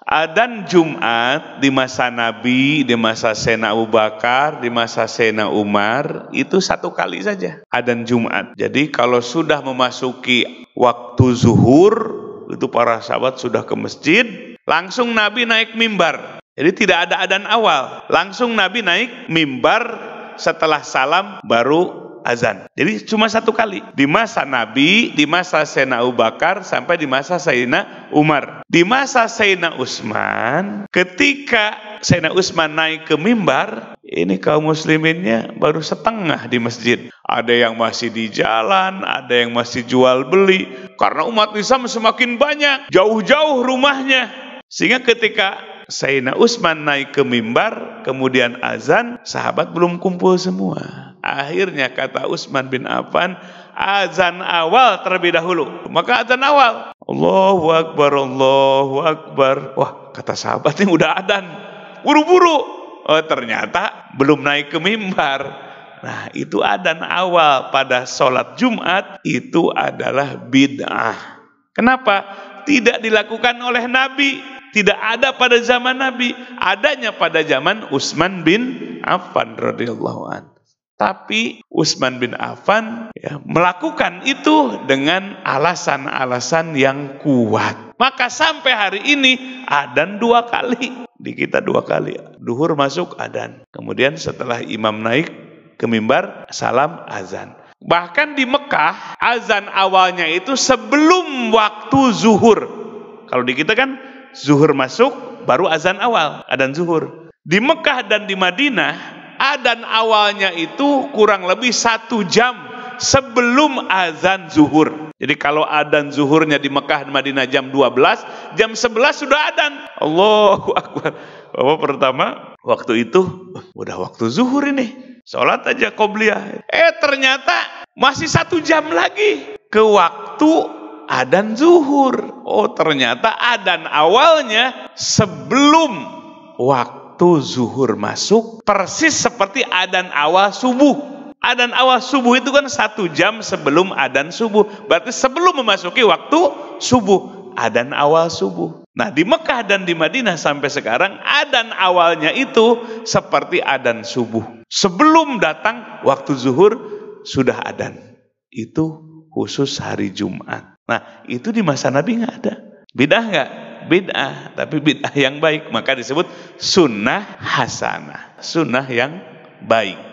Adzan Jumat di masa Nabi, di masa Sayyidina Abu Bakar, di masa Sayyidina Umar itu 1 kali saja adzan Jumat. Jadi kalau sudah memasuki waktu zuhur, itu para sahabat sudah ke masjid, langsung Nabi naik mimbar. Jadi tidak ada adzan awal, langsung Nabi naik mimbar, setelah salam baru azan. Jadi cuma 1 kali di masa Nabi, di masa Sayyidina Abu Bakar, sampai di masa Sayyidina Umar. Di masa Sayyidina Utsman, ketika Sayyidina Utsman naik ke mimbar, ini kaum musliminnya baru setengah di masjid. Ada yang masih di jalan, ada yang masih jual beli, karena umat Islam semakin banyak, jauh-jauh rumahnya. Sehingga ketika Sayyidina Utsman naik ke mimbar, kemudian azan, sahabat belum kumpul semua. Akhirnya kata Utsman bin Affan, azan awal terlebih dahulu. Maka azan awal, Allahu Akbar, Allahu Akbar. Wah, kata sahabat ini udah adzan, buru-buru. Oh, ternyata belum naik ke mimbar. Nah, itu adzan awal pada sholat Jumat itu adalah bid'ah. Kenapa? Tidak dilakukan oleh Nabi. Tidak ada pada zaman Nabi. Adanya pada zaman Utsman bin Affan radhiyallahu anhu. Tapi Utsman bin Affan melakukan itu dengan alasan-alasan yang kuat. Maka sampai hari ini adzan 2 kali. Di kita 2 kali. Duhur masuk adzan. Kemudian setelah imam naik ke mimbar, salam azan. Bahkan di Mekah, azan awalnya itu sebelum waktu zuhur. Kalau di kita kan zuhur masuk, baru azan awal, adzan zuhur. Di Mekah dan di Madinah, adzan awalnya itu kurang lebih 1 jam sebelum azan zuhur. Jadi kalau adzan zuhurnya di Mekah dan Madinah jam 12, jam 11 sudah adzan. Allahu Akbar. Bapak pertama, waktu itu udah waktu zuhur ini, sholat aja qobliyah. Ternyata masih 1 jam lagi ke waktu adzan zuhur. Oh, ternyata adzan awalnya sebelum waktu zuhur masuk, persis seperti adzan awal subuh. Adzan awal subuh itu kan 1 jam sebelum adzan subuh. Berarti sebelum memasuki waktu subuh, adzan awal subuh. Nah, di Mekah dan di Madinah sampai sekarang adzan awalnya itu seperti adzan subuh. Sebelum datang waktu zuhur sudah adzan. Itu khusus hari Jumat. Nah, itu di masa Nabi nggak ada. Bid'ah nggak? Bid'ah, tapi bid'ah yang baik. Maka disebut sunnah hasanah, sunnah yang baik.